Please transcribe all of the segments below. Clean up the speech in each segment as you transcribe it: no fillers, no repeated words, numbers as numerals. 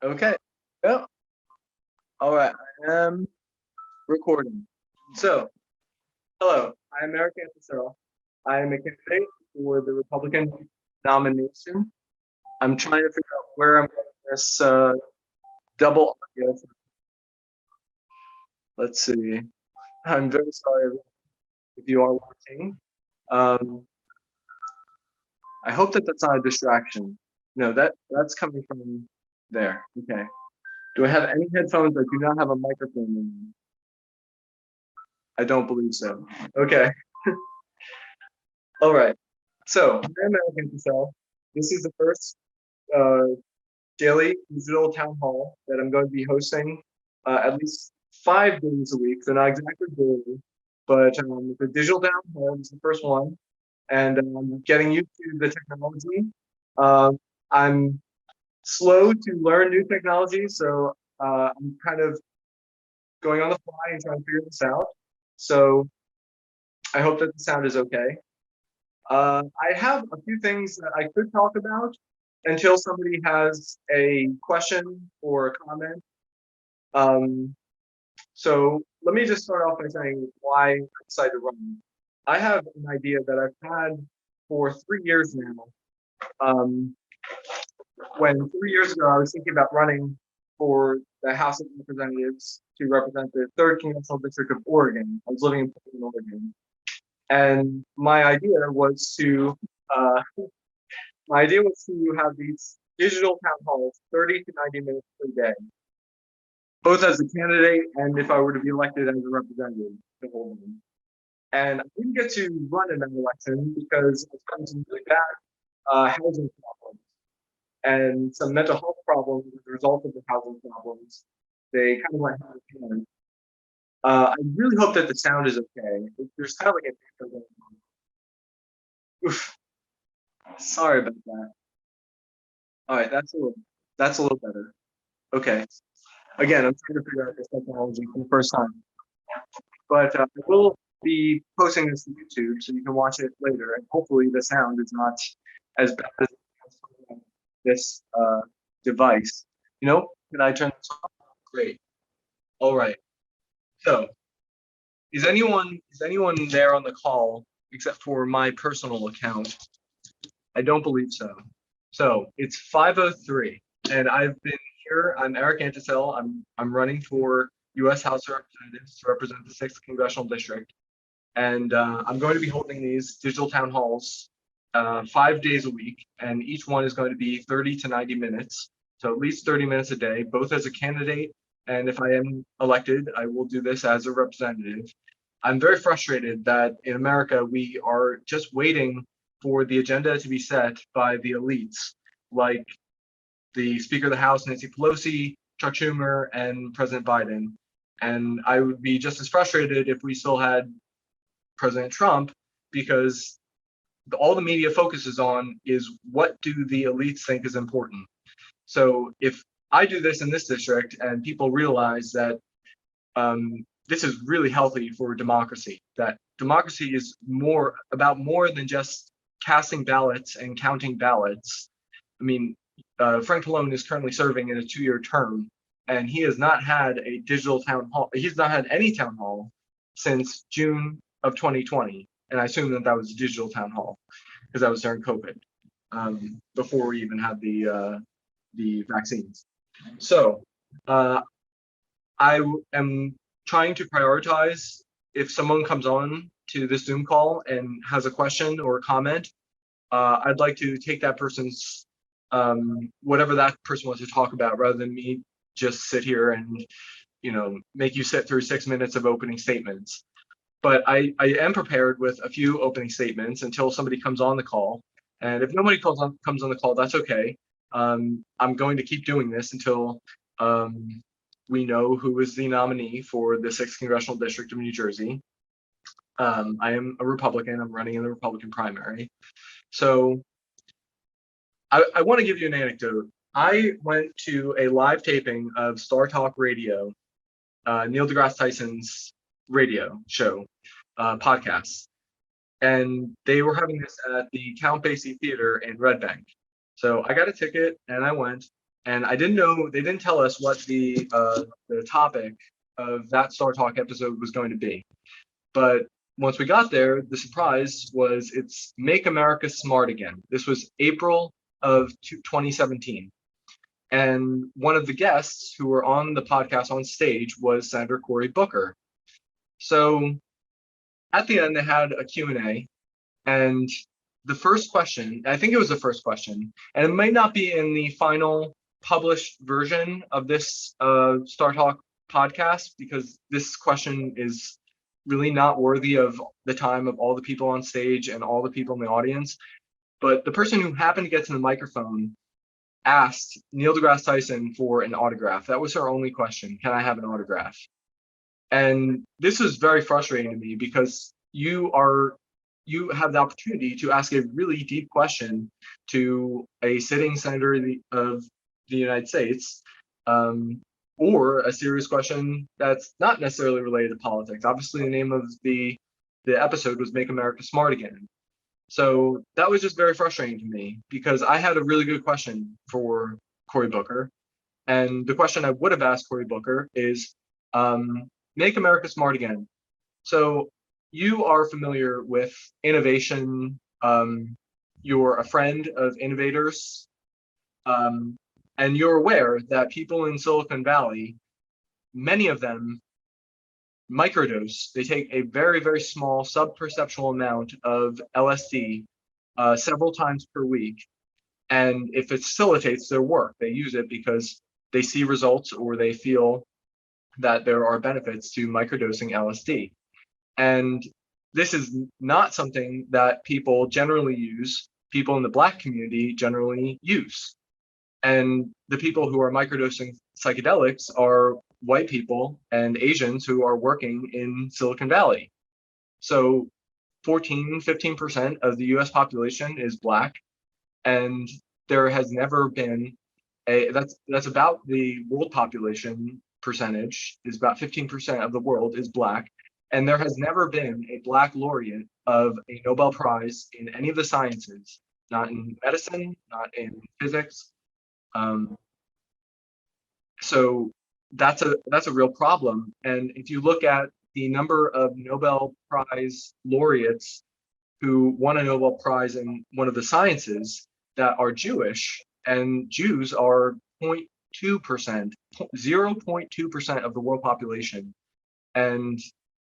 Okay. Well, all right. I am recording. So, hello. I'm Eric Antisell. I am a candidate for the Republican nomination. I'm trying to figure out where I'm getting this double audio. Let's see. I'm very sorry if you are watching. Um, I hope that that's not a distraction. No, that's coming from there. Okay. Do I have any headphones that do not have a microphone in them? I don't believe so. Okay. All right. So I'm American Antisell. This is the first uh, daily digital town hall that I'm going to be hosting at least 5 days a week. So not exactly daily, but the digital town hall is the first one, and getting used to the technology. I'm slow to learn new technology, so I'm kind of going on the fly and trying to figure this out. So I hope that the sound is okay. I have a few things that I could talk about until somebody has a question or a comment. Um, so let me just start off by saying why I decided to run. I have an idea that I've had for 3 years now. Um, when 3 years ago I was thinking about running for the House of Representatives to represent the third congressional district of Oregon. I was living in Portland, Oregon, and uh, my idea was to have these digital town halls, 30 to 90 minutes per day, both as a candidate and if I were to be elected as a representative to hold them. And I didn't get to run in that election because I was having some really bad housing problems and some mental health problems as a result of the housing problems. They kind of went hand in hand. I really hope that the sound is okay. There's kind of like a going on. Oof, sorry about that. All right, that's a little better. Okay. Again, I'm trying to figure out this technology for the first time. But I will be posting this to YouTube so you can watch it later. And hopefully the sound is not as bad as this device. Can I turn this off? Great. All right. So is anyone there on the call except for my personal account? I don't believe so. So it's 5:03, and I've been here. I'm Eric Antisell. I'm running for U.S. House of Representatives to represent the 6th Congressional District, and I'm going to be holding these digital town halls 5 days a week, and each one is going to be 30 to 90 minutes, so at least 30 minutes a day, both as a candidate, and if I am elected, I will do this as a representative. I'm very frustrated that in America we are just waiting for the agenda to be set by the elites, like the Speaker of the House, Nancy Pelosi, Chuck Schumer, and President Biden. And I would be just as frustrated if we still had President Trump, because all the media focuses on is what do the elites think is important. So if I do this in this district and people realize that this is really healthy for democracy, that democracy is more than just casting ballots and counting ballots. I mean, Frank Pallone is currently serving in a 2-year term, and he has not had a digital town hall. He's not had any town hall since June of 2020, and I assume that was a digital town hall because that was during COVID, before we even had the vaccines. So I am trying to prioritize. If someone comes on to this Zoom call and has a question or a comment, I'd like to take that person's whatever that person wants to talk about, rather than me just sit here and make you sit through 6 minutes of opening statements. But I am prepared with a few opening statements until somebody comes on the call. And if nobody comes on the call, that's okay. I'm going to keep doing this until we know who is the nominee for the 6th Congressional District of New Jersey. I am a Republican. I'm running in the Republican primary. So I want to give you an anecdote. I went to a live taping of Star Talk Radio, Neil deGrasse Tyson's radio show, podcast, and they were having this at the Count Basie Theater in Red Bank. So I got a ticket and I went, And I didn't know, they didn't tell us what the topic of that Star Talk episode was going to be. But once we got there, the surprise was it's Make America Smart Again. This was April of 2017. And one of the guests who were on the podcast on stage was Senator Cory Booker. So at the end, they had a Q&A, and the first question, I think it was the first question, and it might not be in the final published version of this Star Talk podcast, because this question is really not worthy of the time of all the people on stage and all the people in the audience. But the person who happened to get to the microphone asked Neil deGrasse Tyson for an autograph. That was her only question. Can I have an autograph? And this is very frustrating to me, because you have the opportunity to ask a really deep question to a sitting senator of the United States, or a serious question that's not necessarily related to politics. Obviously, the name of the episode was Make America Smart Again. So that was just very frustrating to me, because I had a really good question for Cory Booker. And the question I would have asked Cory Booker is, Make America Smart Again. So you are familiar with innovation. You're a friend of innovators. And you're aware that people in Silicon Valley, many of them microdose. They take a very, very small sub-perceptual amount of LSD several times per week. And it facilitates their work. They use it because they see results, or they feel that there are benefits to microdosing LSD. And this is not something that people generally use, people in the Black community generally use. And the people who are microdosing psychedelics are white people and Asians who are working in Silicon Valley. So 15% of the US population is Black, and there has never been that's about the world population percentage, is about 15% of the world is Black. And there has never been a Black laureate of a Nobel Prize in any of the sciences, not in medicine, not in physics. So that's a real problem. And if you look at the number of Nobel Prize laureates who won a Nobel Prize in one of the sciences that are Jewish, and Jews are 0.2%, 0.2% of the world population. And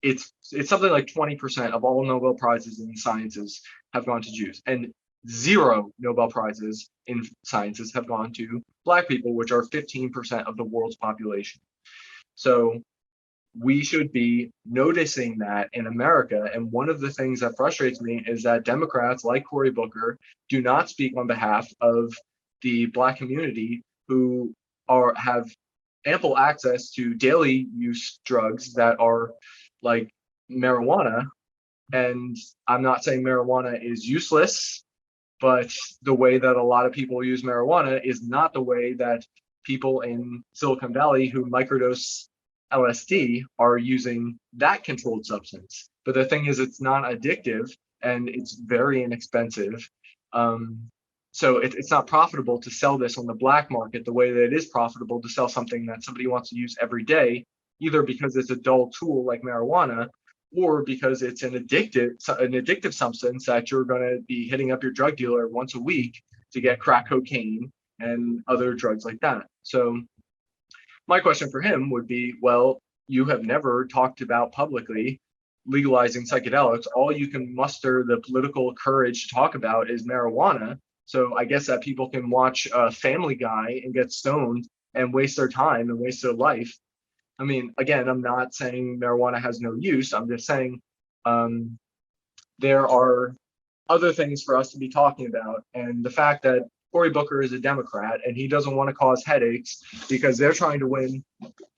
it's something like 20% of all Nobel Prizes in sciences have gone to Jews, and 0 Nobel Prizes in sciences have gone to Black people, which are 15% of the world's population. So we should be noticing that in America. And one of the things that frustrates me is that Democrats like Cory Booker do not speak on behalf of the Black community, who have ample access to daily use drugs that are like marijuana. And I'm not saying marijuana is useless, but the way that a lot of people use marijuana is not the way that people in Silicon Valley who microdose LSD are using that controlled substance. But the thing is, it's not addictive and it's very inexpensive. So it's not profitable to sell this on the black market the way that it is profitable to sell something that somebody wants to use every day, either because it's a dull tool like marijuana, or because it's an addictive substance that you're going to be hitting up your drug dealer once a week to get crack cocaine and other drugs like that. So my question for him would be, well, you have never talked about publicly legalizing psychedelics. All you can muster the political courage to talk about is marijuana. So I guess that people can watch Family Guy and get stoned and waste their time and waste their life. I mean, again, I'm not saying marijuana has no use. I'm just saying there are other things for us to be talking about. And the fact that Cory Booker is a Democrat and he doesn't want to cause headaches because they're trying to win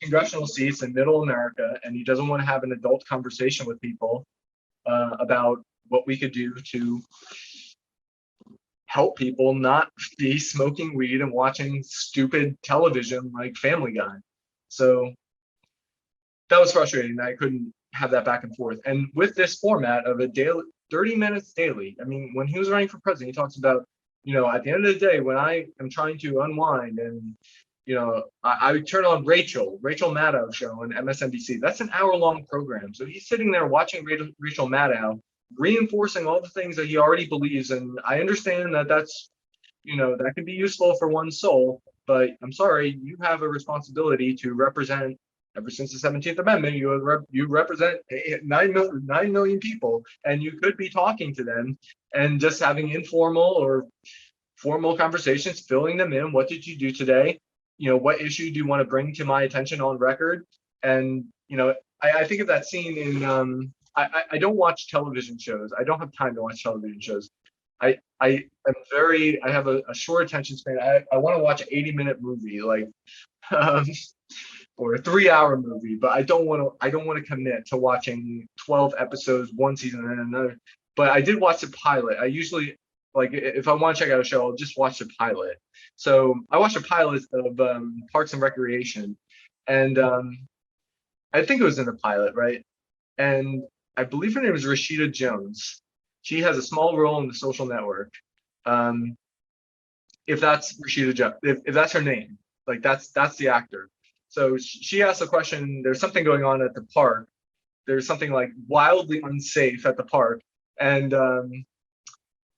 congressional seats in middle America, and he doesn't want to have an adult conversation with people about what we could do to help people not be smoking weed and watching stupid television like Family Guy. So that was frustrating that I couldn't have that back and forth. And with this format of a daily 30 minutes daily, I mean, when he was running for president, he talks about at the end of the day, when I am trying to unwind and, I turn on Rachel Maddow show on MSNBC. That's an hour-long program. So he's sitting there watching Rachel Maddow, reinforcing all the things that he already believes. And I understand that that can be useful for one's soul, but I'm sorry, you have a responsibility to represent. Ever since the 17th Amendment, you represent 9 million people, and you could be talking to them and just having informal or formal conversations, filling them in. What did you do today? What issue do you want to bring to my attention on record? And I think of that scene in I don't watch television shows. I don't have time to watch television shows. I have a short attention span. I want to watch an 80-minute movie, like um, or a 3-hour movie, but I don't want to commit to watching 12 episodes one season and then another. But I did watch the pilot. I usually, like, if I want to check out a show, I'll just watch the pilot. So I watched a pilot of Parks and Recreation, and I think it was in the pilot, right? And I believe her name is Rashida Jones. She has a small role in The Social Network. If that's Rashida Jones, if that's her name, like that's the actor. So she asked a question. There's something going on at the park. There's something like wildly unsafe at the park, and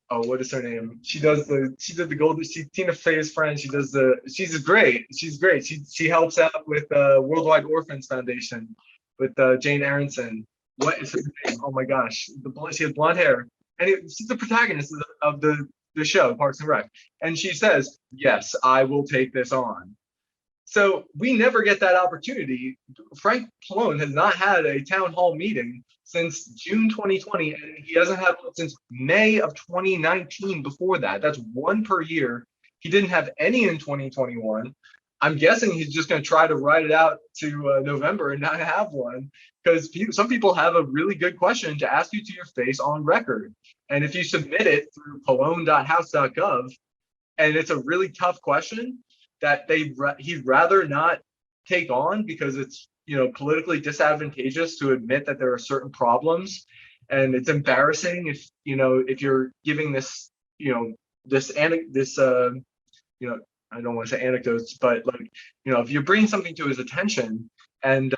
what is her name? She did the golden. Tina Fey's friend. She's great. She helps out with Worldwide Orphans Foundation with Jane Aronson. What is her name? Oh my gosh, she has blonde hair, and she's the protagonist of the show Parks and Rec. And she says, "Yes, I will take this on." So we never get that opportunity. Frank Pallone has not had a town hall meeting since June 2020, and he hasn't had one since May of 2019 before that. That's one per year. He didn't have any in 2021. I'm guessing he's just going to try to ride it out to November and not have one, because some people have a really good question to ask you to your face on record. And if you submit it through pallone.house.gov, and it's a really tough question that he'd rather not take on because it's politically disadvantageous to admit that there are certain problems, and it's embarrassing if you're giving this I don't want to say anecdotes, but like if you're bringing something to his attention and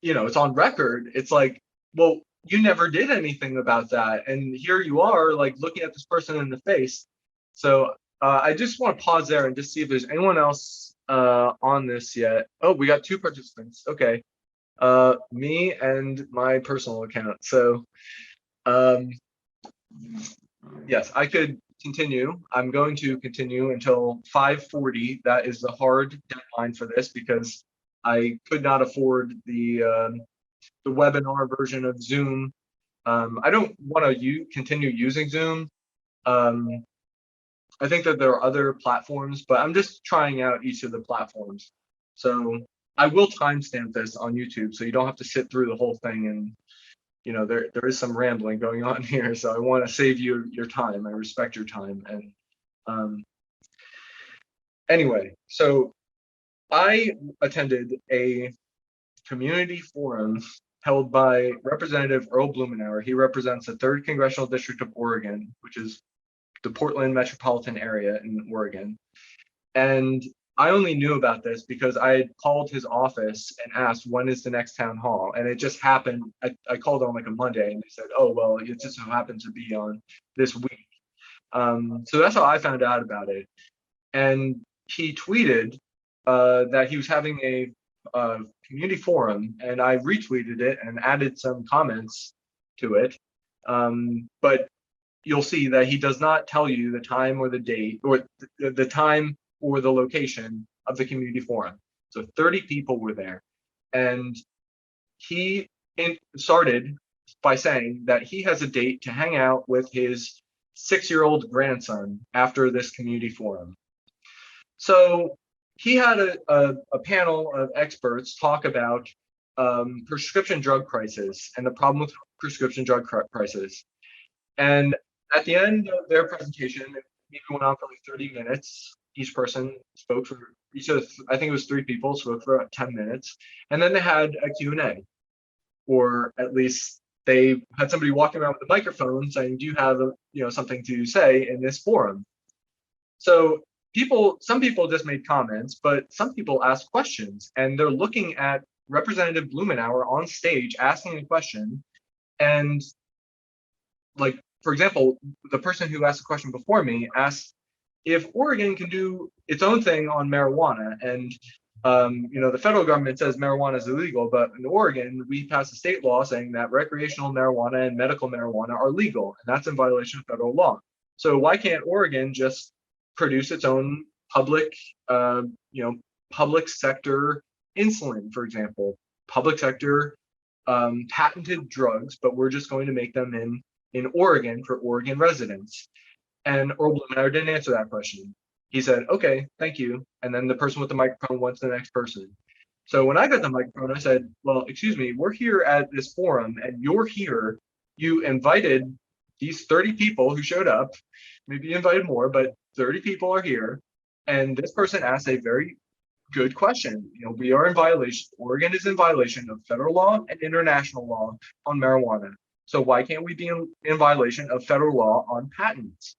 it's on record, it's like, well, you never did anything about that, and here you are like looking at this person in the face. So I just want to pause there and just see if there's anyone else on this yet. Oh, we got 2 participants. Okay. Me and my personal account. So yes, I could continue. I'm going to continue until 5:40. That is the hard deadline for this because I could not afford the webinar version of Zoom. I don't want to continue using Zoom. I think that there are other platforms, but I'm just trying out each of the platforms. So I will timestamp this on YouTube, so you don't have to sit through the whole thing. And there is some rambling going on here, so I want to save you your time. I respect your time. And anyway, so I attended a community forum held by Representative Earl Blumenauer. He represents the 3rd Congressional District of Oregon, which is the Portland metropolitan area in Oregon. And I only knew about this because I had called his office and asked, when is the next town hall? And it just happened. I called on like a Monday and they said, oh, well, it just so happens to be on this week. So that's how I found out about it. And he tweeted that he was having a community forum, and I retweeted it and added some comments to it. But you'll see that he does not tell you the time or the date or the time or the location of the community forum. So 30 people were there, and he started by saying that he has a date to hang out with his 6-year-old grandson after this community forum. So he had a panel of experts talk about prescription drug prices and the problem with prescription drug prices. And at the end of their presentation, it went on for like 30 minutes. Each person spoke for I think it was 3 people spoke for about 10 minutes. And then they had a Q&A, or at least they had somebody walking around with a microphone saying, "Do you have something to say in this forum?" So some people just made comments, but some people asked questions, and they're looking at Representative Blumenauer on stage asking a question. And like, for example, the person who asked the question before me asked if Oregon can do its own thing on marijuana. And the federal government says marijuana is illegal, but in Oregon, we passed a state law saying that recreational marijuana and medical marijuana are legal, and that's in violation of federal law. So why can't Oregon just produce its own public sector insulin, for example, public sector patented drugs, but we're just going to make them in Oregon for Oregon residents? And Earl Blumenauer didn't answer that question. He said, "Okay, thank you." And then the person with the microphone went to the next person. So when I got the microphone, I said, "Well, excuse me, we're here at this forum and you're here. You invited these 30 people who showed up. Maybe you invited more, but 30 people are here. And this person asked a very good question. We are in violation. Oregon is in violation of federal law and international law on marijuana. So why can't we be in violation of federal law on patents?"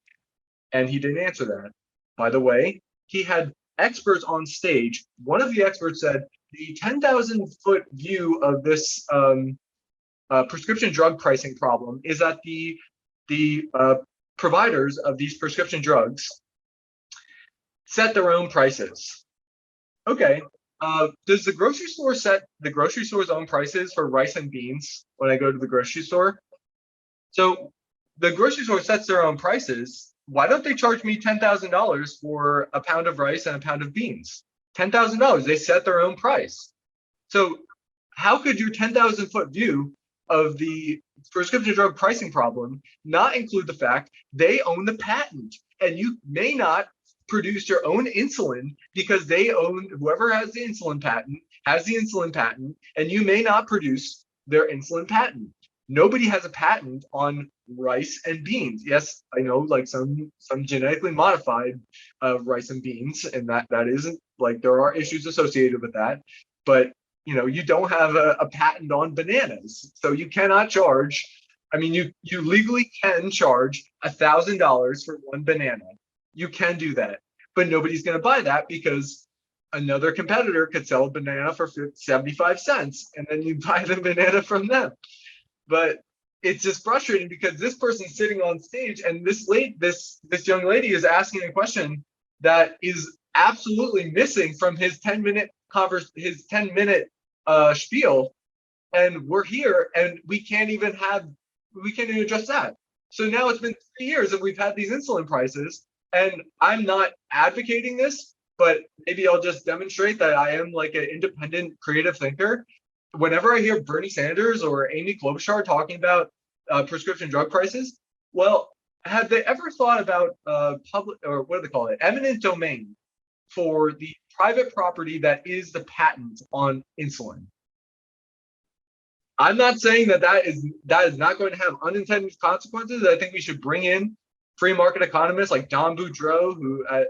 And he didn't answer that. By the way, he had experts on stage. One of the experts said the 10,000-foot view of this prescription drug pricing problem is that the providers of these prescription drugs set their own prices. Okay. Does the grocery store set the grocery store's own prices for rice and beans when I go to the grocery store? So the grocery store sets their own prices. Why don't they charge me $10,000 for a pound of rice and a pound of beans? $10,000. They set their own price. So how could your 10,000-foot view of the prescription drug pricing problem not include the fact they own the patent, and you may not produce your own insulin because whoever has the insulin patent, and you may not produce their insulin patent. Nobody has a patent on rice and beans. Yes, I know, like some genetically modified rice and beans, and that isn't, like, there are issues associated with that, but you don't have a patent on bananas, so you cannot charge. I mean, you legally can charge $1,000 for one banana. You can do that, but nobody's going to buy that because another competitor could sell a banana for 75 cents, and then you buy the banana from them. But it's just frustrating because this person's sitting on stage, and this young lady is asking a question that is absolutely missing from his 10-minute spiel, and we're here and we can't even address that. So now it's been 3 years that we've had these insulin prices, and I'm not advocating this, but maybe I'll just demonstrate that I am like an independent creative thinker. Whenever I hear Bernie Sanders or Amy Klobuchar talking about prescription drug prices, well, have they ever thought about public, or what do they call it, eminent domain for the private property that is the patent on insulin? I'm not saying that is not going to have unintended consequences. I think we should bring in free market economists like Don Boudreaux, who I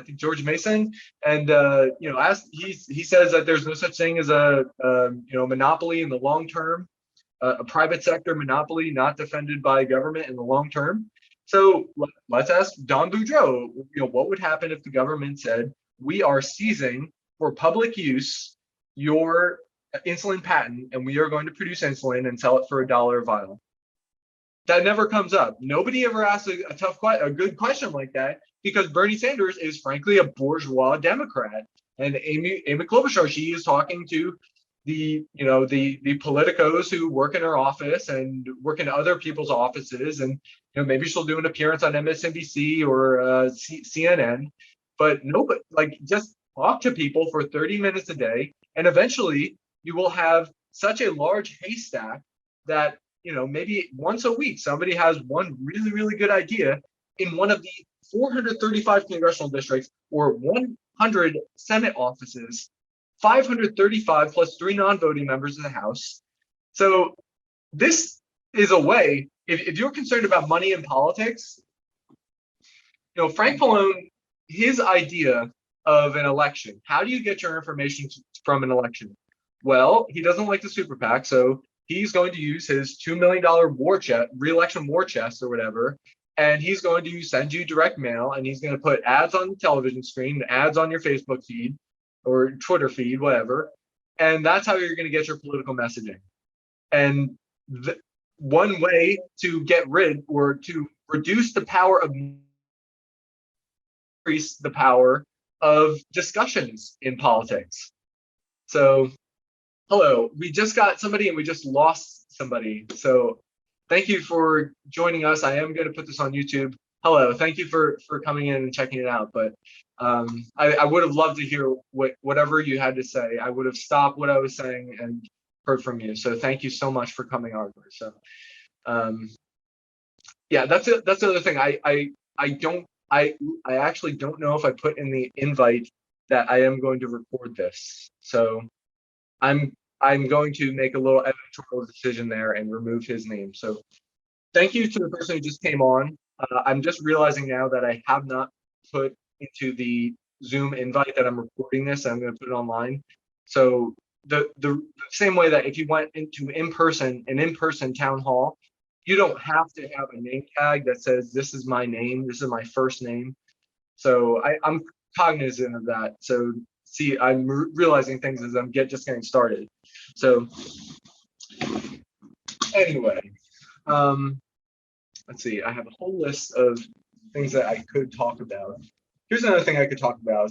think George Mason, and he says that there's no such thing as a monopoly in the long term, a private sector monopoly not defended by government in the long term. So let's ask Don Boudreaux, what would happen if the government said, we are seizing for public use your insulin patent, and we are going to produce insulin and sell it for $1 a vial? That never comes up. Nobody ever asks a good question like that, because Bernie Sanders is frankly a bourgeois Democrat, and Amy Klobuchar, she is talking to the politicos who work in her office and work in other people's offices, and maybe she'll do an appearance on MSNBC or CNN, but nobody, like, just talk to people for 30 minutes a day, and eventually you will have such a large haystack that maybe once a week somebody has one really, really good idea in one of the 435 congressional districts or 100 Senate offices, 535 plus 3 non-voting members of the House. So this is a way, if you're concerned about money in politics, Frank Pallone, his idea of an election, how do you get your information from an election? Well, he doesn't like the super PAC, so he's going to use his $2 million war chest, re-election war chest or whatever, and he's going to send you direct mail, and he's going to put ads on the television screen, ads on your Facebook feed or Twitter feed, whatever. And that's how you're going to get your political messaging. And one way to get rid or to reduce the power of increase the power of discussions in politics. So, hello, we just got somebody and we just lost somebody. So thank you for joining us. I am going to put this on YouTube. Hello, thank you for coming in and checking it out. But I would have loved to hear whatever you had to say. I would have stopped what I was saying and heard from you. So thank you so much for coming over. So yeah, that's the other thing. I actually don't know if I put in the invite that I am going to record this. So I'm going to make a little editorial decision there and remove his name. So thank you to the person who just came on. I'm just realizing now that I have not put into the Zoom invite that I'm recording this. I'm going to put it online. So the same way that if you went into an in-person town hall, you don't have to have a name tag that says this is my name, this is my first name. So I'm cognizant of that. So see, I'm realizing things as I'm just getting started. So anyway, let's see. I have a whole list of things that I could talk about. Here's another thing I could talk about.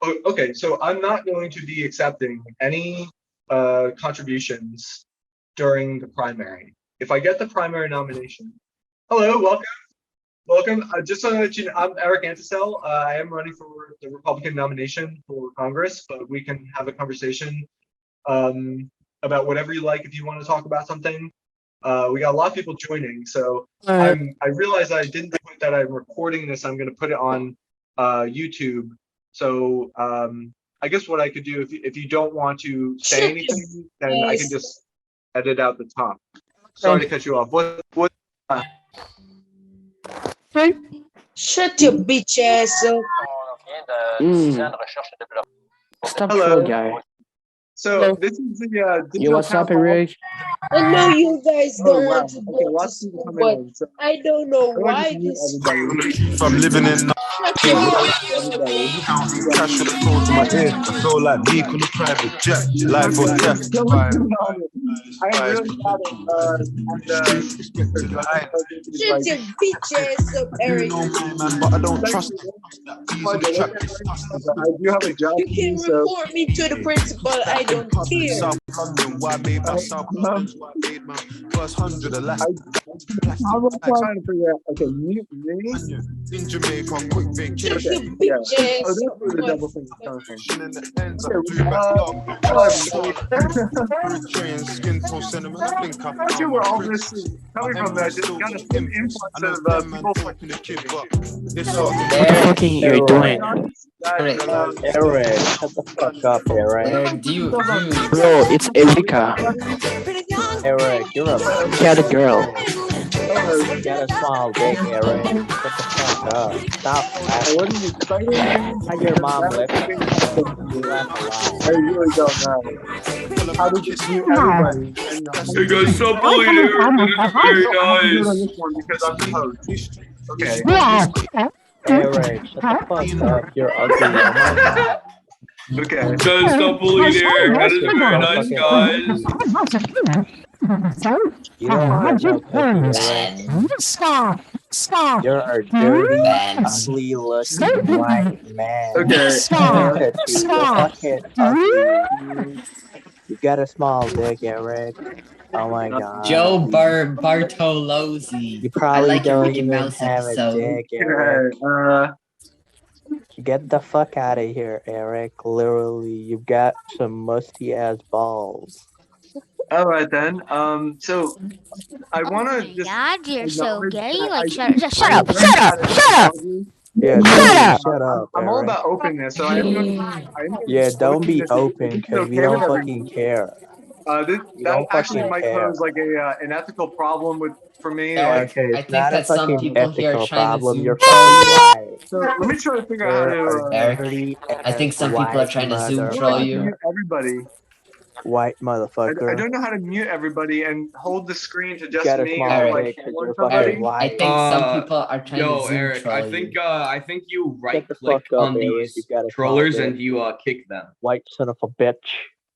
Okay, so I'm not going to be accepting any contributions during the primary. If I get the primary nomination, hello, welcome. Just so that you know, I'm Eric Antisell. I am running for the Republican nomination for Congress, but we can have a conversation about whatever you like. If you want to talk about something, we got a lot of people joining, so I realized I didn't put that I'm recording this. I'm going to put it on YouTube. So I guess what I could do, if you don't want to say anything, then I can just edit out the top. Sorry to cut you off. What? Shut your bitch ass up. Stop Hello. guy. So this is the Yo, what's up, Eric? I know you guys don't want to Okay, go to lots of people school, coming but in. So I don't know I want to why just mute this. everybody. From living in Everybody. cash on the phone to my ear, I feel like Meek on a private jet, life or death. So what's going on? I am really bad at Shut your bitch ass up, Eric. Man, but I don't trust I do have a job You to can do, so report me to the principal. I don't care. South London, why made my South London, why made my first 100 a lap. I'm trying to figure out. Okay, mute me. In Jamaica on quick Shut vacation. your Yeah. bitch Oh, ass that's up. where the double thing is coming from. In the ends, I Okay, do back dog. I'm Train, skin tone, cinnamon, I think I not found sure where my all prince. this is coming from. That just got a thin influx I know of them man people talking the kid, but it's So, hard What the fuck are you doing? Eric, shut the fuck up, Eric. Do you Bro, it's Erika. Eric, you're a Yeah, the girl. you got a small dick, Eric. Shut the fuck up. Stop I laughing. wasn't expecting How your mom left you? You laugh a I lot. really don't know. How did you mute everybody? And Hey guys, stop bullying Eric. That is very I have to do it on nice. this one because I'm the host. Okay. Eric, shut the fuck up. You're ugly. Oh my god. Okay. Guys, stop bullying Eric. That is very nice, guys. You don't get no pussy, Eric. You're a dirty, ugly looking white man. Okay. Look at you. You're fucking ugly. You got a small dick, Eric. Oh my god. Joe Bartolozzi. You probably I like your don't Mickey even Mouse have episode. a dick, Eric. Okay. Get the fuck out of here, Eric. Literally, you've got some musty ass balls. All right then. So I want to just. God, you're so acknowledge gay. that Like, I- shut up. Yeah, shut up, I'm all Eric. about openness, so I am going to. Yeah, don't be open because we don't fucking care. That don't actually fucking might care. pose like an ethical problem for me. Eric, Like, Okay, I it's think not a that some fucking people here are ethical trying to problem. Zoom You're troll fucking you. white. so let me try to figure out how to. Eric, Dirty I think some people are trying to Zoom motherfucker. troll you. Everybody. white I motherfucker. don't know how to mute everybody and hold the screen to just Got a me small or Eric. like dick 'cause or you're somebody. fucking Eric, I white. think some people are trying Yo, to Zoom Eric, troll I think you right Shut the click fuck up, on Eric. these You got a small trollers dick. and you kick them. White son of a bitch.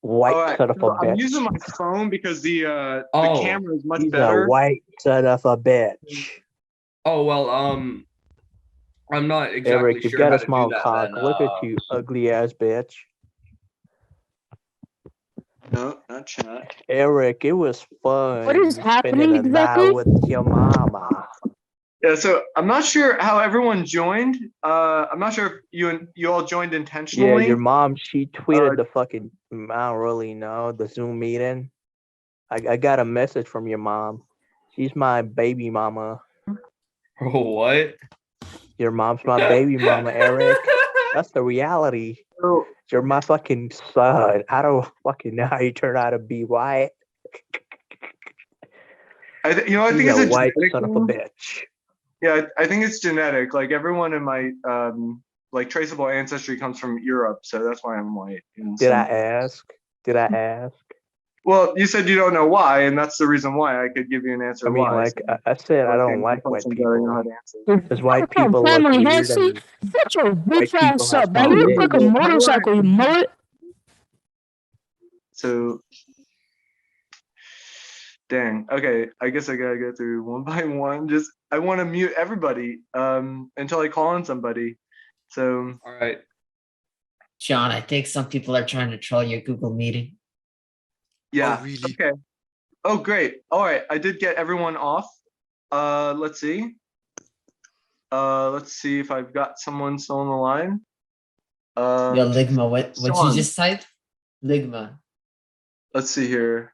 White All right, son of a so I'm bitch. using my phone because the Oh. camera is much He's better. a white son of a bitch. Oh well, I'm not exactly Eric, you've sure got how a to small do that. cock. Then, Look at you, ugly ass bitch. No, not chat. Eric, it was fun. What is spending happening a night exactly? with your mama. Yeah, so I'm not sure how everyone joined. I'm not sure if you all joined Yeah, intentionally. your mom, she tweeted the fucking, I don't really know, the Zoom meeting. I got a message from your mom. She's my baby mama. what? Your mom's my baby mama, Eric. That's the reality. So, You're my fucking son. I don't fucking know how you turn out to be white. I think He's it's a a white genetic son of a thing. bitch. Yeah, I think it's genetic. Like everyone in my like traceable ancestry comes from Europe, so that's why I'm white. Did I ask? Did I ask? Well, you said you don't know why, and that's the reason why I could give you an answer I mean, why. like, so I said, I let's don't answer like white questions that I know how people. to answer. Because white people look Family weird Hancy, and shut your white bitch people ass have up, man. small You look dicks. like a Well, motorcycle, you mullet. So, dang. Okay, I guess I gotta go through one by one. Just I want to mute everybody until I call on somebody. So All right. Sean, I think some people are trying to troll your Google meeting. yeah. Oh, really? Okay. Oh, great. All right, I did get everyone off. Let's see. Let's see if I've got someone still on the line. Yo, Ligma, what you Sean. just type? Ligma. Let's see here.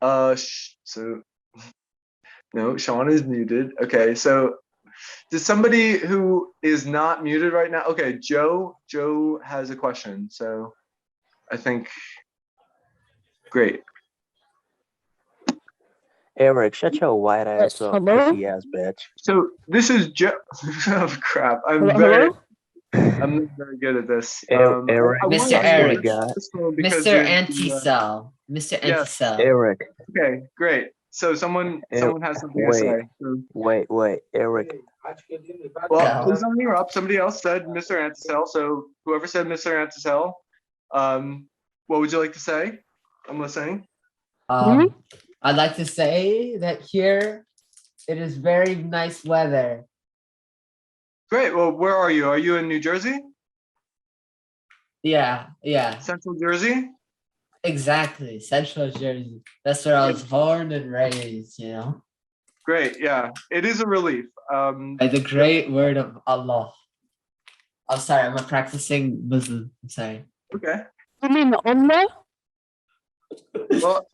So no, Sean is muted. Okay, so does somebody who is not muted right now? Okay, Joe has a question. So I think great. Eric, shut your white ass Yes, up, hello? pussy ass bitch. So this is Joe. Oh crap! I'm Hello? not very good at this. Eric, I Mr. wanted to Eric. use this phone because Mr. there's Antisell. Mr. Yes. Antisell. Eric, okay, great. So someone has something to wait. say. So, wait, Eric. well, Yeah. please don't interrupt. Somebody else said Mr. Antisell. So whoever said Mr. Antisell, what would you like to say? I'm listening. I'd like to say that here it is very nice weather. Great. Well, where are you? Are you in New Jersey? Yeah, Central Jersey? exactly. Central Jersey. That's where I was born and raised, you know, Great. Yeah, it is a relief. by the great word of Allah. I'm sorry, I'm a practicing Muslim. I'm sorry. Okay. You mean Allah? Well,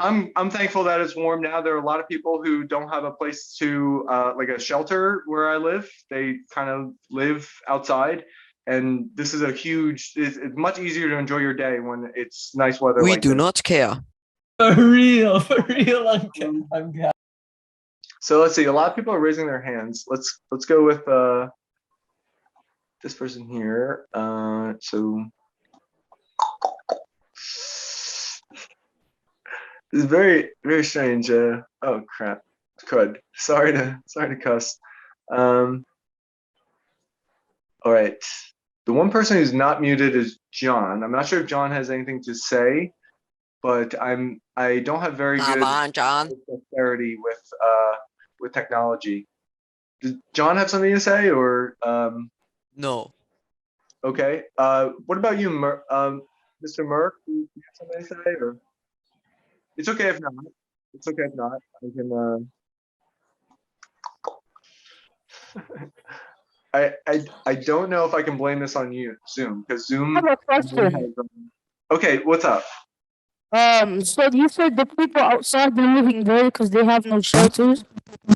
I'm thankful that it's warm now. There are a lot of people who don't have a place to like a shelter where I live. They kind of live outside, and this is a huge. It's much easier to enjoy your day when it's nice weather. We like do this. not care. For real, I'm God. So let's see. A lot of people are raising their hands. Let's go with this person here. So it's very very strange. Oh crap. Crud. Sorry to cuss. All right. The one person who's not muted is John. I'm not sure if John has anything to say, but I don't have very Come good on, John. dexterity with technology. Does John have something to say or No. okay? What about you, Mr. Merck? Do you have something to say or it's okay if not. It's okay if not. I can I don't know if I can blame this on you, Zoom, because Zoom. I have a question. Okay, what's up? So you said the people outside they're living there because they have no shelters,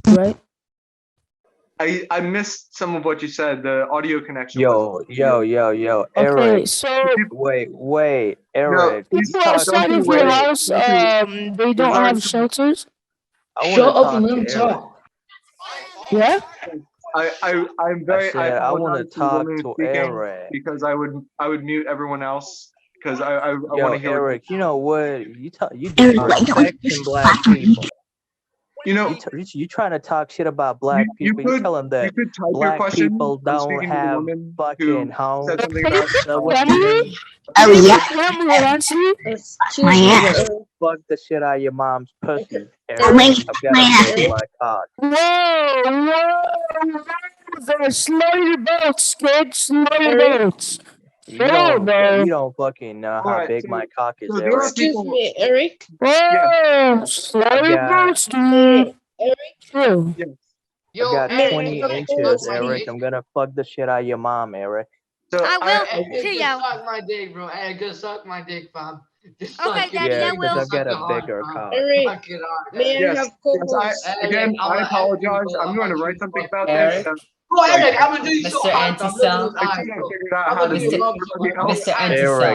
right? I missed some of what you said. The audio connection. Yo, Okay, Eric. so Wait, Eric. please people talk. outside Don't of you your wait. house, they don't already have shelters. I want Shut to up talk and let to him Eric. talk. Yeah. I'm I very. said I want to apologize for talk women to speaking Eric. because I would mute everyone else because I Yo, want to hear. Eric, you know what? You disrespecting black people. You know, You trying to talk shit about black you people. You could tell them that type your black question. people I'm don't speaking to the have woman fucking who homes. said something about Family? Oh, yeah. Family, honestly? Oh, yeah. Fuck the shit out of your mom's pussy, How Eric. many I've got a big black cock. Whoa! Slow your boats, kids. Slow your boats. You Whoa, don't bro. fucking know All how right, big my cock is, so there are Eric. people. Eric. Whoa! Slow I've your got boats, dude. True. Yes. I've got Eric, 20 Eric, inches, Eric. Eric. I'm gonna fuck the shit out of your mom, Eric. So I will. Hey, Here, just yo. suck my dick, bro. Hey, just suck my dick, fam. Just Okay, suck it. Daddy, Yeah, I because will. I've got a Suck it bigger hard, cock. fam. Suck it hard, Eric. yes, Eric, I apologize. I'm going to write something about Eric. this. Bro, Eric, I'm gonna do you so Mr. hard, fam. Look at Antisell. those I eyes, think I bro. figured out I'm how to gonna do do it love for you, everybody else. Mr. Eric,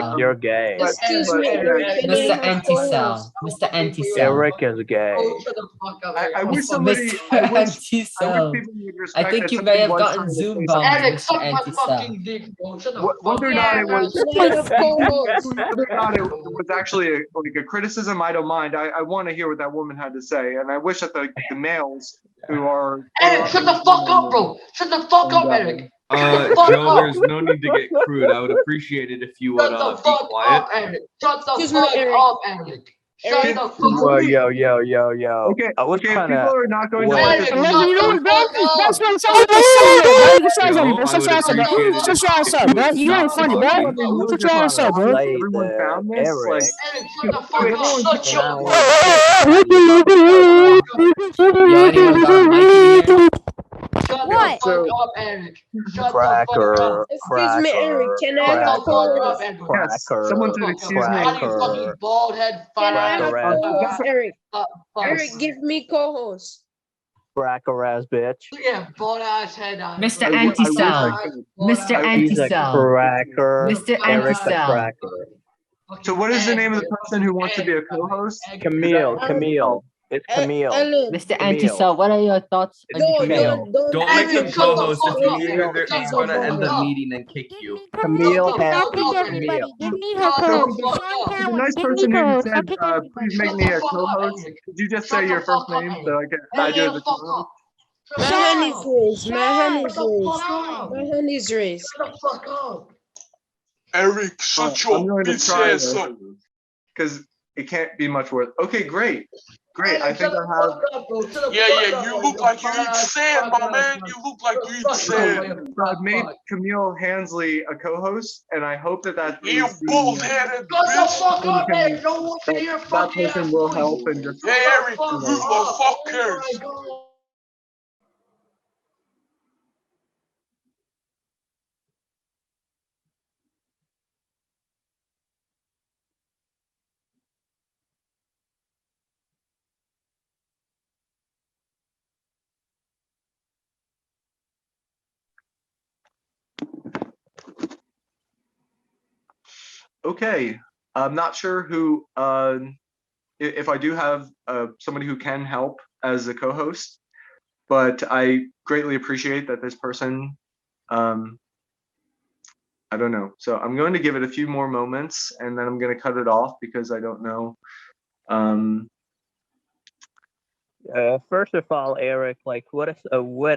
Antisell. you're gay. Mr. Antisell. Mr. Antisell. Eric is gay. Oh, shut the fuck up, Eric. I I'm wish gonna fuck somebody, Mr. I wish Antisell. people would I respect think that you somebody may have was gotten trying to Zoom say bombed, something. Eric, Mr. suck my Antisell. fucking dick, bro. Shut the fuck Whether or up. not it was, Co-host. whether or not it was actually like a criticism, I don't mind. I want to hear what that woman had to say, and I wish that the males who are Eric, shut the fuck up, bro. Shut the fuck up, Eric. Shut the fuck Joe, up. there's no need to get crude. I would appreciate it if you would Shut the be fuck quiet. up, Eric. Shut the Excuse me, fuck Eric. up, Eric. Shut Eric. the fuck Well, up. yo. Okay, I was okay, if trying people to. are not going to Wait. let Eric, this. shut You know the what, bro? fuck up. That's what I'm saying. Just say it, bro. You can say something, Joe, bro. I Shut would your ass up, bro. appreciate it Shut your ass up, bro. You ain't funny, bro. Let me know Shut just your ass up, bro. Play everyone the found this. Like, Eric. Eric, shut the fuck up. Shut And your I fuck was Yo, anyone got a mic in here? Shut What? the fuck up, Eric. Shut cracker, the fuck up. Excuse me, Eric. Can I Shut have the fuck up, co-host? Eric. yes, someone said, excuse me. Why you fucking bald head Can I have Cracker ass. co-host, Eric? fuck? Eric, give me co-host. Cracker ass bitch. Look at bald ass head on. Mr. I wish I Antisell. could. Mr. He's a Antisell. cracker. Mr. Eric's a Antisell. cracker. So what is the name of the person who wants to be a co-host? Camille. It's Camille. Ellen. Mr. Camille. Antisell, what are your thoughts on Camille? Don't make him Eric, shut the co-host. If fuck you up, leave, Eric. they're Shut he's the gonna fuck end the up. meeting and kick you. Camille I'll has kick Camille. everybody. Give me her Shut the co-host. fuck Sean up. The Cowan, nice give me person who co-host. said, I'll kick please everybody. make Shut me the a fuck up, co-host. Eric. Could you just Shut say the your first fuck up, name Eric. so I can Hey, add you as the a fuck co-host? up. My hand is raised. My hand is Shut the raised. fuck up. My hand is raised. Shut the fuck up. Eric, shut your I'm going to bitch try ass up. because it can't be much worse. Okay, great. Great. I think I have. Yeah, you look like you eat sand, my man. You look like you eat sand. So I've made Camille Hansley a co-host, and I hope that You is the- bald-headed Shut the bitch. fuck up, can- Eric. No one can hear that fucking person ass will voice. help and just. Hey, Eric, who the fuck cares? Oh my God. Okay, I'm not sure who. If I do have somebody who can help as a co-host, but I greatly appreciate that this person. I don't know. So I'm going to give it a few more moments, and then I'm going to cut it off because I don't know. First of all, Eric, like, what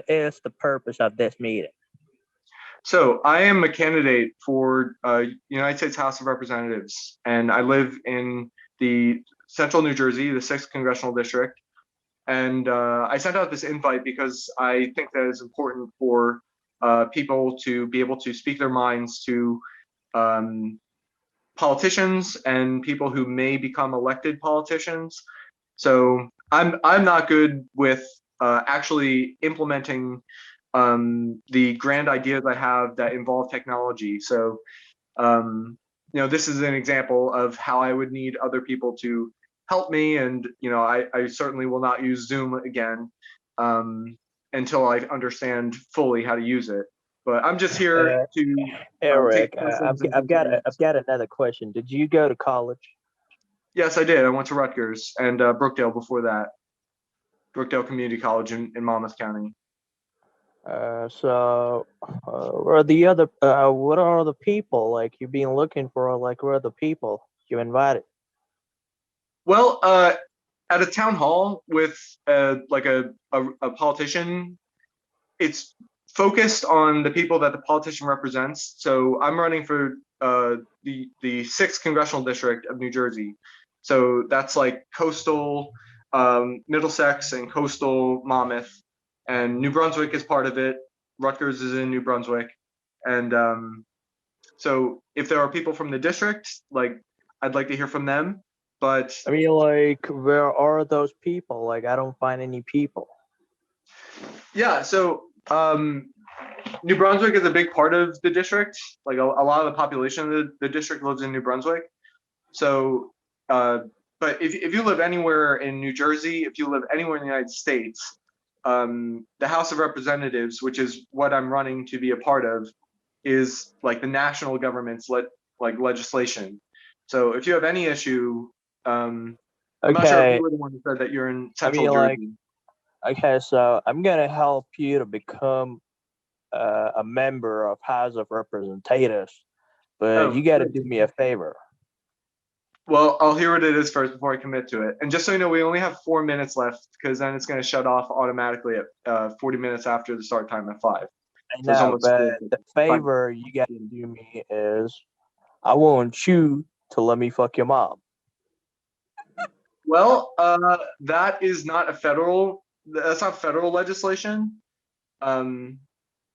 is the purpose of this meeting? So I am a candidate for United States House of Representatives, and I live in the central New Jersey, the 6th Congressional District. And I sent out this invite because I think that it's important for people to be able to speak their minds to politicians and people who may become elected politicians. So I'm not good with actually implementing the grand ideas I have that involve technology. So this is an example of how I would need other people to help me, and I certainly will not use Zoom again until I understand fully how to use it. But I'm just here to Eric, take questions and I've got another question. Did you go to college? Yes, I did. I went to Rutgers and Brookdale before that. Brookdale Community College in Monmouth County. So where are the other? What are the people like you've been looking for? Like, where are the people you invited? Well, at a town hall with like a politician, it's focused on the people that the politician represents. So I'm running for the 6th congressional district of New Jersey. So that's like coastal, Middlesex, and coastal Monmouth, and New Brunswick is part of it. Rutgers is in New Brunswick, and so if there are people from the district, like I'd like to hear from them. But I mean, like, where are those people? Like, I don't find any people. yeah, so New Brunswick is a big part of the district. Like a lot of the population of the district lives in New Brunswick. So, but if you live anywhere in New Jersey, if you live anywhere in the United States, the House of Representatives, which is what I'm running to be a part of, is like the national government's legislation. So if you have any issue, I'm not sure if you were the one who said that you're in Central Jersey. Okay, so I'm gonna help you to become a member of House of Representatives, but you got to do me a favor. Well, I'll hear what it is first before I commit to it. And just so you know, we only have 4 minutes left because then it's going to shut off automatically at 40 minutes after the start time at 5. I know, but the favor you got to do me is I want you to let me fuck your mom. Well, that's not federal legislation.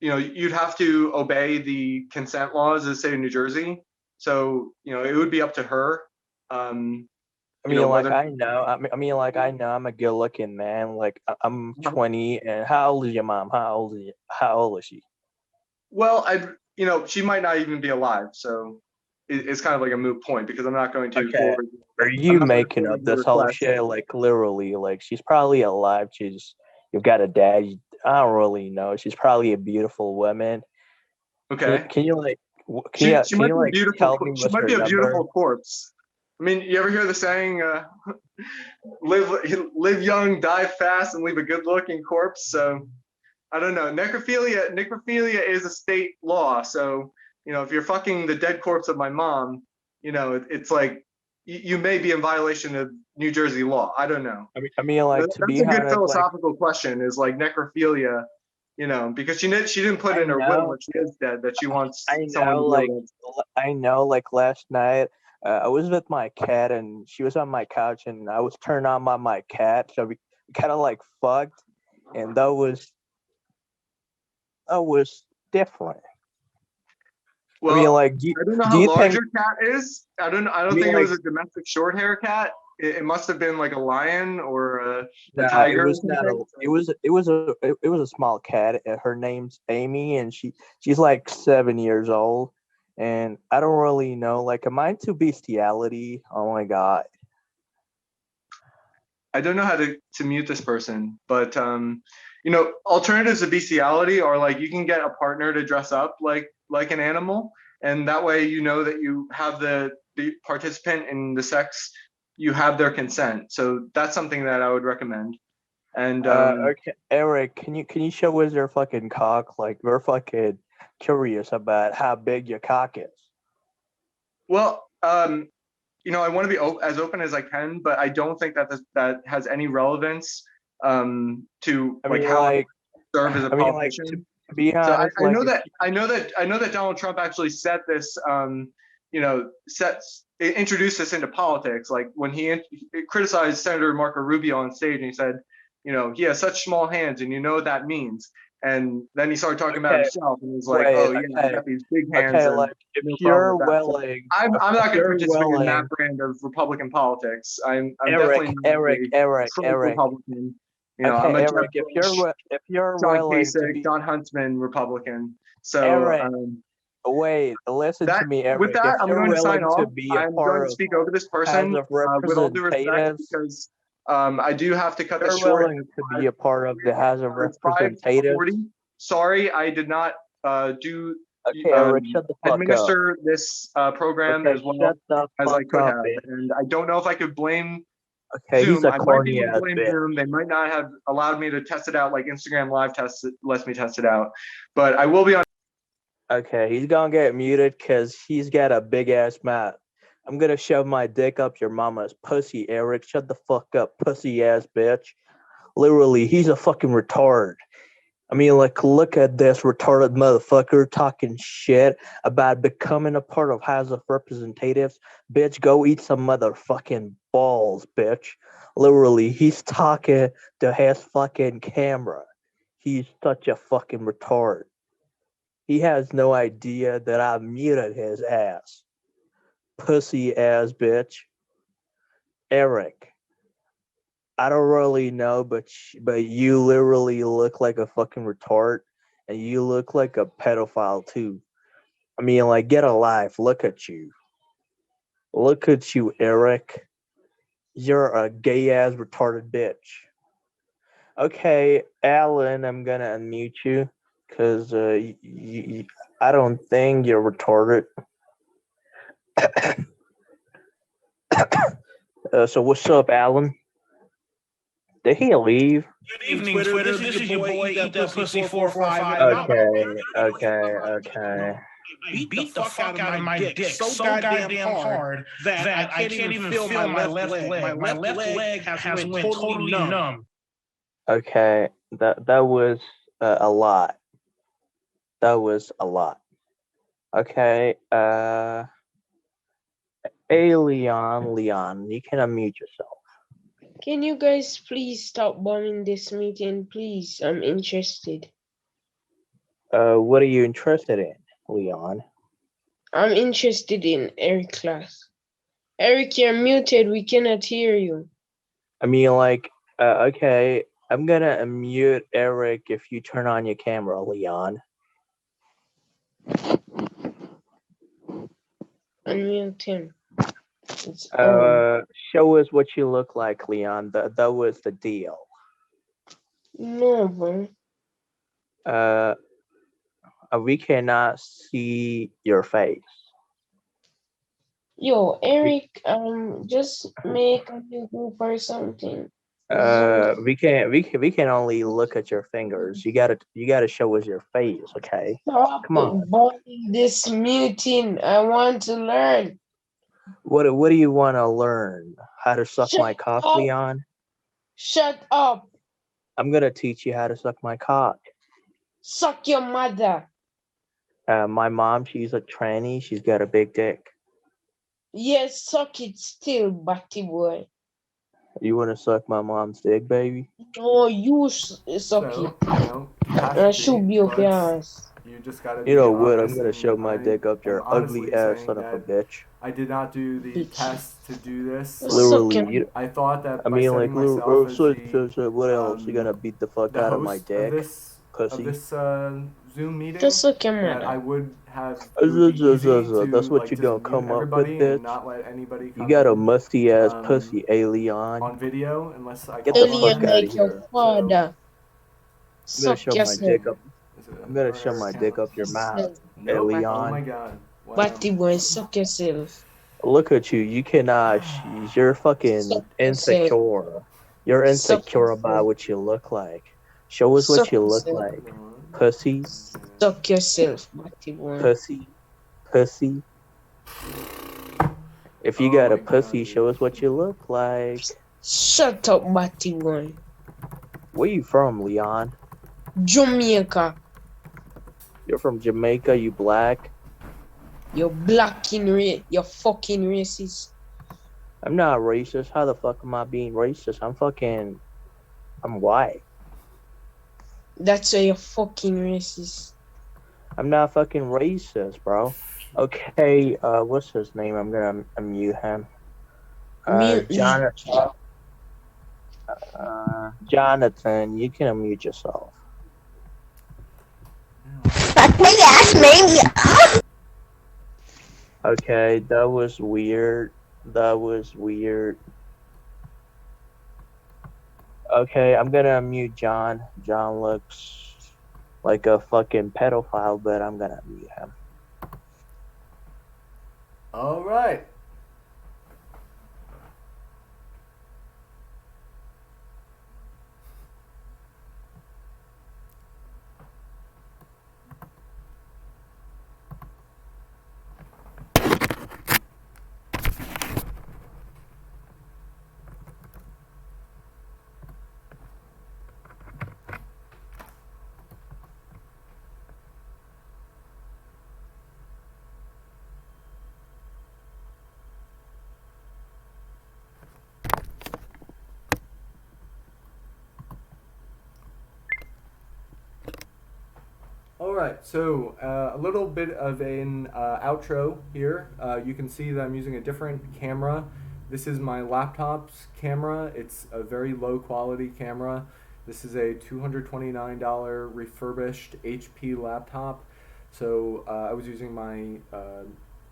You'd have to obey the consent laws of the state of New Jersey. So, it would be up to her. I know I'm a good-looking man. Like, I'm 20, and how old is your mom? How old is she? Well, she might not even be alive, so it's kind of like a moot point because I'm not going to. Okay. Are you making up this whole shit? Like, literally, like, she's probably alive. You've got a dad. I don't really know. She's probably a beautiful woman. Okay. Can you like? She might be a beautiful corpse. I mean, you ever hear the saying, live young, die fast, and leave a good-looking corpse? So, I don't know. Necrophilia is a state law. So, if you're fucking the dead corpse of my mom, it's like you may be in violation of New Jersey law. I don't know. I mean, like, that's a good philosophical question. Is like necrophilia, because she didn't put in her will when she is dead that she wants someone to live with. I know, like last night. I was with my cat and she was on my couch and I was turned on by my cat. So we kind of like fucked, and that was different. Well, I mean, like, I don't know how large your cat is. I don't think it was a domestic short hair cat. It must have been like a lion or a tiger. It was a small cat. Her name's Amy, and she's like 7 years old. And I don't really know, like, am I into bestiality? Oh my God. I don't know how to mute this person, but alternatives to bestiality are like you can get a partner to dress up like an animal, and that way that you have the participant in the sex, you have their consent. So that's something that I would recommend. And okay, Eric, can you show us your fucking cock? Like, we're fucking curious about how big your cock is. Well, I want to be as open as I can, but I don't think that has any relevance to how I serve as a politician. To be honest, so I know that Donald Trump actually set this, introduced this into politics. Like when he criticized Senator Marco Rubio on stage, and he said, he has such small hands, and you know what that means. And then he started talking about himself, and he's like, you got these big hands. Okay, like, if you're willing, I'm not going to participate in that brand of Republican politics. I'm definitely not Eric, Republican. I'm a Eric, if you're John Kasich, Don Huntsman Republican. So Eric, wait, listen to me, Eric. With that, I'm going to sign off. I'm going to speak over this person with all due respect, because I do have to cut this short. Willing to be a part of the House of Representatives. Sorry, I did not do Eric, shut the fuck administer up. This program as well as I could have, and I don't know if I could blame Zoom. He's a corny ass bitch. Zoom. They might not have allowed me to test it out like Instagram Live lets me test it out, but I will be on Okay, he's gonna get muted because he's got a big ass mouth. I'm gonna shove my dick up your mama's pussy, Eric. Shut the fuck up, pussy ass bitch. Literally, he's a fucking retard. I mean, like, look at this retarded motherfucker talking shit about becoming a part of House of Representatives. Bitch, go eat some motherfucking balls, bitch. Literally, he's talking to his fucking camera. He's such a fucking retard. He has no idea that I muted his ass. Pussy ass bitch. Eric, I don't really know, but you literally look like a fucking retard, and you look like a pedophile too. I mean, like, get a life. Look at you. Look at you, Eric. You're a gay ass retarded bitch. Okay, Alan, I'm gonna unmute you because I don't think you're retarded. So what's up, Alan? Did he leave? Good evening, Twitter. This is your boy, Eat That Pussy 445. Okay. I beat the fuck out of my dick so goddamn hard that I can't even feel my left leg. My left leg has went totally numb. Okay, that was a lot. That was a lot. Okay, hey, Leon, you can unmute yourself. Can you guys please stop bombing this meeting, please? I'm interested. What are you interested in, Leon? I'm interested in Eric class. Eric, you're muted. We cannot hear you. I mean, like, okay, I'm gonna unmute Eric if you turn on your camera, Leon. Unmute him. It's on. Show us what you look like, Leon. That was the deal. No, bro. We cannot see your face. Yo, Eric, just make a new group or something. We can only look at your fingers. You gotta show us your face, okay? Stop Come on. bombing this meeting. I want to learn. What do you want to learn? How to suck my cock, up. Leon? Shut up. I'm gonna teach you how to suck my cock. Suck your mother. My mom, she's a tranny. She's got a big dick. Yes, suck it still, batty boy. You want to suck my mom's dick, baby? No, you suck it. I should be up your ass. You just gotta. You know what? I'm gonna shove my dick up your ugly ass, son of a bitch. I did not do the test to do this. Literally, I thought that. I mean, like, what else? You gonna beat the fuck out of my dick, pussy? This Zoom meeting. Just look at that I me. would have. That's what you gonna come up with, bitch. Not let anybody You got a musty ass pussy, alien. on video unless I Get the Alien fuck out like of your here. father. I'm gonna Suck shove my yourself. dick up. I'm gonna shove my dick up your mouth, alien. Oh my god. Wow. Batty boy, suck yourself. Look at you. You cannot. You're fucking Suck insecure. yourself. You're Suck insecure yourself. about what you look like. Show us what Suck you look yourself. like, pussy, Suck yourself, batty boy. pussy. If you got a pussy, show us what you look like. Shut up, batty boy. Where you from, Leon? Jamaica. You're from Jamaica. You black? You're black in race. You're fucking racist. I'm not racist. How the fuck am I being racist? I'm white. That's why you're fucking racist. I'm not fucking racist, bro. Okay, what's his name? I'm gonna unmute him. Jonathan. Jonathan, you can unmute yourself. Okay, that was weird. Okay, I'm gonna unmute John. John looks like a fucking pedophile, but I'm gonna unmute him. All right. right, so a little bit of an outro here. You can see that I'm using a different camera. This is my laptop's camera. It's a very low quality camera. This is a $229 refurbished HP laptop. So I was using my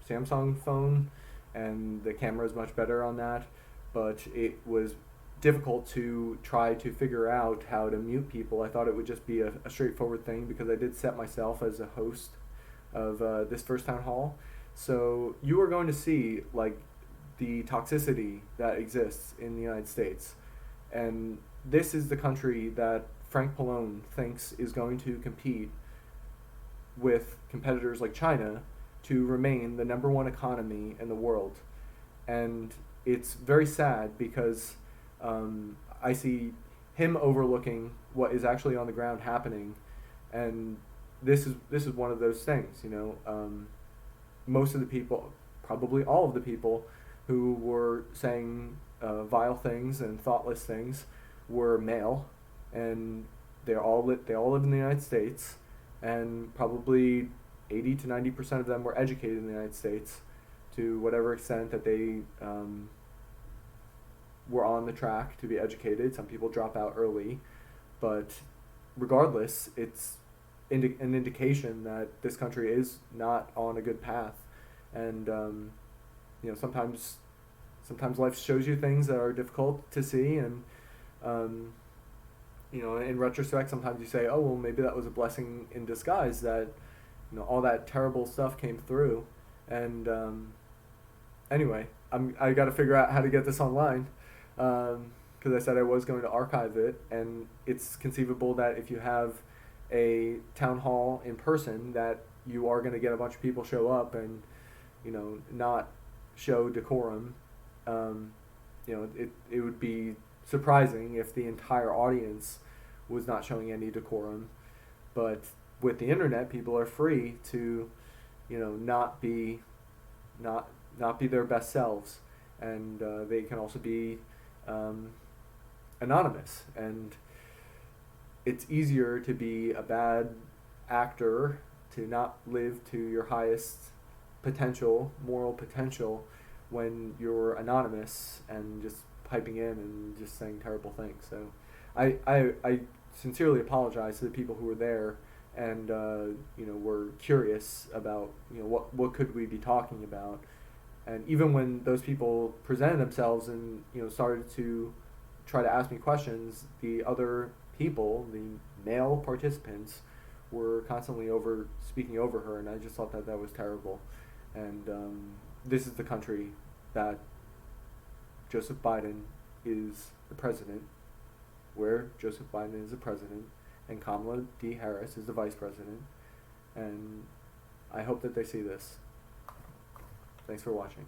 Samsung phone, and the camera is much better on that, but it was difficult to try to figure out how to mute people. I thought it would just be a straightforward thing because I did set myself as a host of this first town hall. So you are going to see like the toxicity that exists in the United States, and this is the country that Frank Pallone thinks is going to compete with competitors like China to remain the #1 economy in the world. And it's very sad because I see him overlooking what is actually on the ground happening, and this is one of those things. Most of the people, probably all of the people, who were saying vile things and thoughtless things were male, and they all live in the United States, and probably 80 to 90% of them were educated in the United States to whatever extent that they were on the track to be educated. Some people drop out early, but regardless, it's an indication that this country is not on a good path. And sometimes life shows you things that are difficult to see, and in retrospect, sometimes you say, oh well, maybe that was a blessing in disguise that all that terrible stuff came through. And anyway, I got to figure out how to get this online, because I said I was going to archive it, and it's conceivable that if you have a town hall in person, that you are going to get a bunch of people show up and not show decorum. It would be surprising if the entire audience was not showing any decorum, but with the internet, people are free to not be their best selves, and they can also be anonymous, and it's easier to be a bad actor, to not live to your highest moral potential, when you're anonymous and just piping in and just saying terrible things. So I sincerely apologize to the people who were there and were curious about what could we be talking about. And even when those people presented themselves and started to try to ask me questions, the other people, the male participants, were constantly speaking over her, and I just thought that was terrible. And this is the country that Joseph Biden is the president, where Joseph Biden is the president, and Kamala D. Harris is the vice president. And I hope that they see this. Thanks for watching.